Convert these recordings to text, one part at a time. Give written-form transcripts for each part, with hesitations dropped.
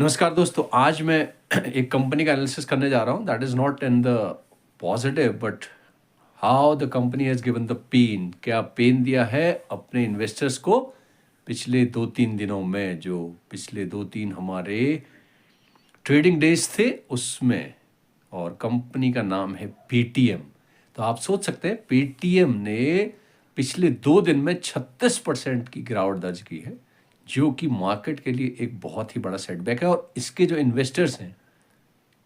नमस्कार दोस्तों, आज मैं एक कंपनी का एनालिसिस करने जा रहा हूँ that is not in the positive but how the company has given the pen. क्या पेन दिया है अपने इन्वेस्टर्स को पिछले 2-3 दिनों में, जो पिछले 2-3 हमारे ट्रेडिंग डेज थे उसमें। और कंपनी का नाम है पेटीएम। तो आप सोच सकते हैं पेटीएम ने पिछले 2 दिन में 36% की गिरावट दर्ज की है, जो कि मार्केट के लिए एक बहुत ही बड़ा सेटबैक है और इसके जो इन्वेस्टर्स हैं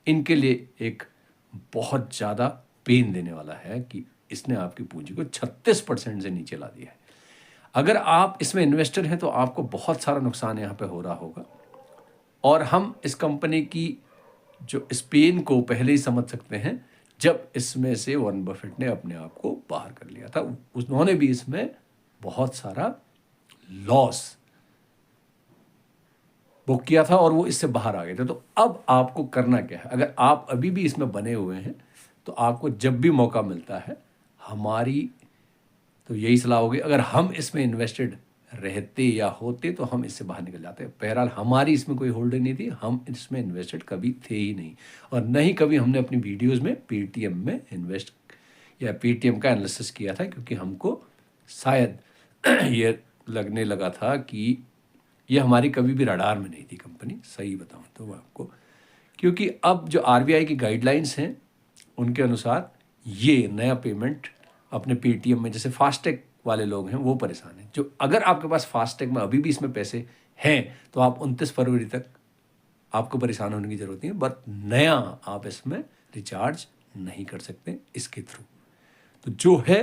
इनके लिए एक बहुत ज़्यादा पेन देने वाला है कि इसने आपकी पूंजी को 36% से नीचे ला दिया है। अगर आप इसमें इन्वेस्टर हैं तो आपको बहुत सारा नुकसान यहाँ पे हो रहा होगा और हम इस कंपनी की जो इस पेन को पहले ही समझ सकते हैं जब इसमें से वॉरेन बफेट ने अपने आप को बाहर कर लिया था। उन्होंने भी इसमें बहुत सारा लॉस बुक किया था और वो इससे बाहर आ गए थे। तो अब आपको करना क्या है? अगर आप अभी भी इसमें बने हुए हैं तो आपको जब भी मौका मिलता है, हमारी तो यही सलाह होगी, अगर हम इसमें इन्वेस्टेड रहते या होते तो हम इससे बाहर निकल जाते। बहरहाल हमारी इसमें कोई होल्डिंग नहीं थी, हम इसमें इन्वेस्टेड कभी थे ही नहीं और नहीं कभी हमने अपनी वीडियोस में पेटीएम में इन्वेस्ट या पेटीएम का एनालिसिस किया था, क्योंकि हमको शायद ये लगने लगा था कि ये हमारी कभी भी रडार में नहीं थी कंपनी, सही बताऊं तो आपको। क्योंकि अब जो आरबीआई की गाइडलाइंस हैं उनके अनुसार ये नया पेमेंट अपने पेटीएम में, जैसे फास्टैग वाले लोग हैं वो परेशान हैं। जो अगर आपके पास फास्टैग में अभी भी इसमें पैसे हैं तो आप 29 फरवरी तक आपको परेशान होने की ज़रूरत नहीं है, बट नया आप इसमें रिचार्ज नहीं कर सकते इसके थ्रू। तो जो है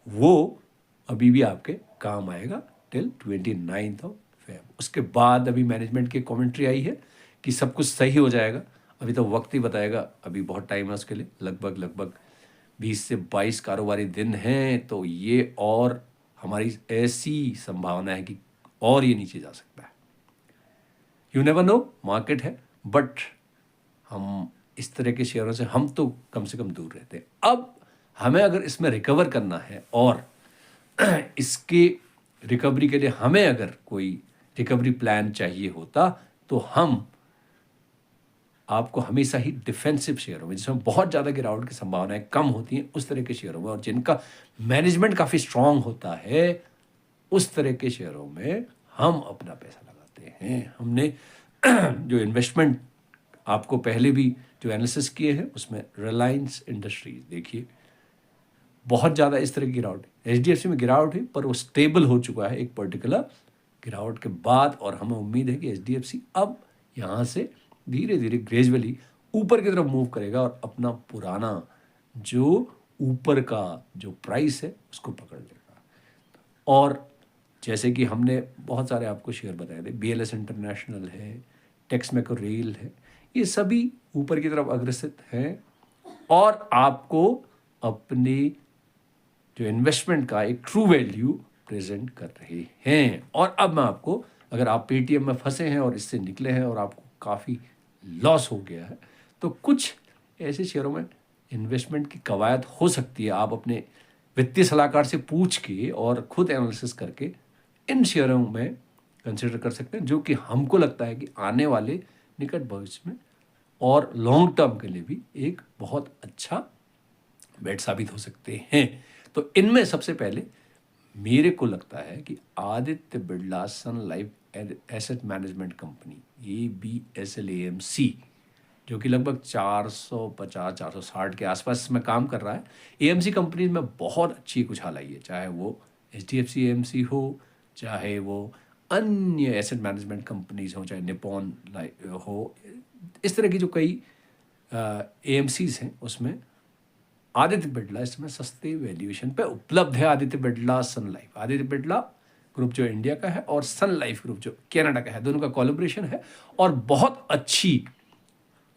वो अभी भी आपके काम आएगा टिल 29 ऑफ फेब। उसके बाद अभी मैनेजमेंट की कमेंट्री आई है कि सब कुछ सही हो जाएगा। अभी तो वक्त ही बताएगा, अभी बहुत टाइम है उसके लिए, लगभग 20 से 22 कारोबारी दिन हैं। तो ये और हमारी ऐसी संभावना है कि और ये नीचे जा सकता है। यू नेवर नो, मार्केट है, बट हम इस तरह के शेयरों से हम तो कम से कम दूर रहते हैं। अब हमें अगर इसमें रिकवर करना है और इसके रिकवरी के लिए हमें अगर कोई रिकवरी प्लान चाहिए होता तो हम आपको हमेशा ही डिफेंसिव शेयरों में, जिसमें बहुत ज़्यादा गिरावट की संभावनाएं कम होती हैं, उस तरह के शेयरों में और जिनका मैनेजमेंट काफ़ी स्ट्रांग होता है, उस तरह के शेयरों में हम अपना पैसा लगाते हैं। हमने जो इन्वेस्टमेंट आपको पहले भी जो एनालिसिस किए हैं उसमें रिलायंस इंडस्ट्रीज देखिए, बहुत ज़्यादा इस तरह की गिरावट है। एचडीएफसी में गिरावट हुई पर वो स्टेबल हो चुका है एक पर्टिकुलर गिरावट के बाद और हमें उम्मीद है कि एचडीएफसी अब यहाँ से धीरे धीरे ग्रेजुअली ऊपर की तरफ मूव करेगा और अपना पुराना जो ऊपर का जो प्राइस है उसको पकड़ लेगा। और जैसे कि हमने बहुत सारे आपको शेयर बताए थे, बीएलएस इंटरनेशनल है, टेक्समेको रेल है, ये सभी ऊपर की तरफ अग्रसित हैं और आपको अपनी जो इन्वेस्टमेंट का एक ट्रू वैल्यू प्रेजेंट कर रहे हैं। और अब मैं आपको, अगर आप पेटीएम में फंसे हैं और इससे निकले हैं और आपको काफ़ी लॉस हो गया है, तो कुछ ऐसे शेयरों में इन्वेस्टमेंट की कवायद हो सकती है। आप अपने वित्तीय सलाहकार से पूछ के और खुद एनालिसिस करके इन शेयरों में कंसिडर कर सकते हैं, जो कि हमको लगता है कि आने वाले निकट भविष्य में और लॉन्ग टर्म के लिए भी एक बहुत अच्छा बेट साबित हो सकते हैं। तो इनमें सबसे पहले मेरे को लगता है कि Aditya Birla Sun Life asset management company ABSLAMC, जो कि लगभग 450-460 के आसपास में काम कर रहा है। एएमसी कंपनी में बहुत अच्छी उछाल आई है, चाहे वो HDFC AMC हो, चाहे वो अन्य एसेट मैनेजमेंट कंपनीज हो, चाहे निपॉन हो, इस तरह की जो कई AMCs हैं उसमें आदित्य बिरला इस समय सस्ते वैल्यूएशन पे उपलब्ध है। Aditya Birla Sun life, Aditya Birla group जो इंडिया का है और सन लाइफ ग्रुप जो कनाडा का है, दोनों का कोलैबोरेशन है और बहुत अच्छी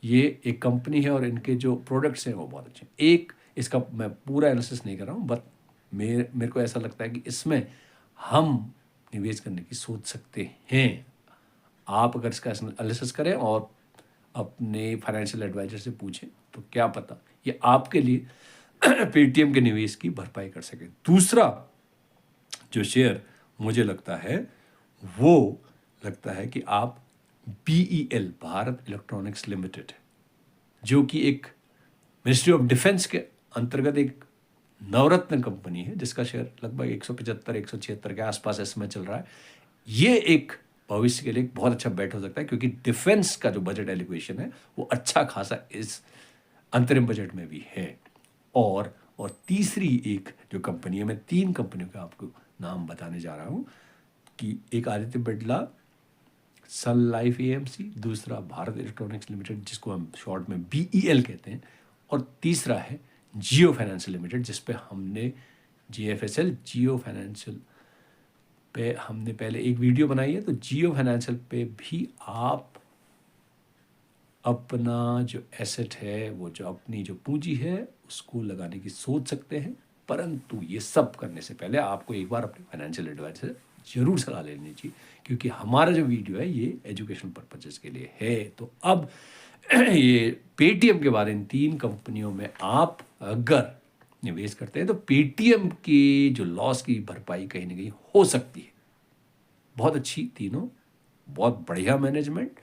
ये एक कंपनी है और इनके जो प्रोडक्ट्स हैं वो बहुत अच्छे हैं। एक इसका मैं पूरा एनालिसिस नहीं कर रहा हूँ, बट मेरे को ऐसा लगता है कि इसमें हम निवेश करने की सोच सकते हैं। आप अगर इसका एनालिसिस करें और अपने फाइनेंशियल एडवाइजर से पूछें तो क्या पता ये आपके लिए पेटीएम के निवेश की भरपाई कर सके। दूसरा जो शेयर मुझे लगता है वो लगता है कि आप BEL भारत इलेक्ट्रॉनिक्स लिमिटेड, जो कि एक मिनिस्ट्री ऑफ डिफेंस के अंतर्गत एक नवरत्न कंपनी है, जिसका शेयर लगभग 175-176 के आसपास इस समय चल रहा है। ये एक भविष्य के लिए एक बहुत अच्छा बेट हो सकता है, क्योंकि डिफेंस का जो बजट एलोकेशन है वो अच्छा खासा इस अंतरिम बजट में भी है। और तीसरी एक जो कंपनी है, मैं 3 कंपनियों का आपको नाम बताने जा रहा हूँ कि एक Aditya Birla Sun life AMC, दूसरा भारत इलेक्ट्रॉनिक्स लिमिटेड जिसको हम शॉर्ट में BEL कहते हैं, और तीसरा है जियो फाइनेंशियल लिमिटेड, जिस पे हमने JFSL जियो फाइनेंशियल पे हमने पहले एक वीडियो बनाई है। तो जियो फाइनेंशियल पे भी आप अपना जो एसेट है, वो जो अपनी जो पूंजी है, उसको लगाने की सोच सकते हैं। परंतु ये सब करने से पहले आपको एक बार अपने फाइनेंशियल एडवाइजर जरूर सलाह लेनी चाहिए, क्योंकि हमारा जो वीडियो है ये एजुकेशनल पर्पजेस के लिए है। तो अब ये पेटीएम के बाद इन 3 कंपनियों में आप अगर निवेश करते हैं तो पेटीएम की जो लॉस की भरपाई कहीं ना कहीं हो सकती है। बहुत अच्छी तीनों, बहुत बढ़िया मैनेजमेंट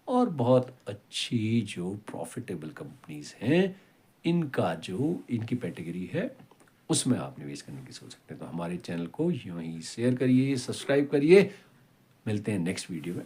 और बहुत अच्छी जो प्रॉफिटेबल कंपनीज हैं, इनका जो इनकी कैटेगरी है उसमें आप निवेश करने की सोच सकते हैं। तो हमारे चैनल को यूं ही शेयर करिए, सब्सक्राइब करिए। मिलते हैं नेक्स्ट वीडियो में।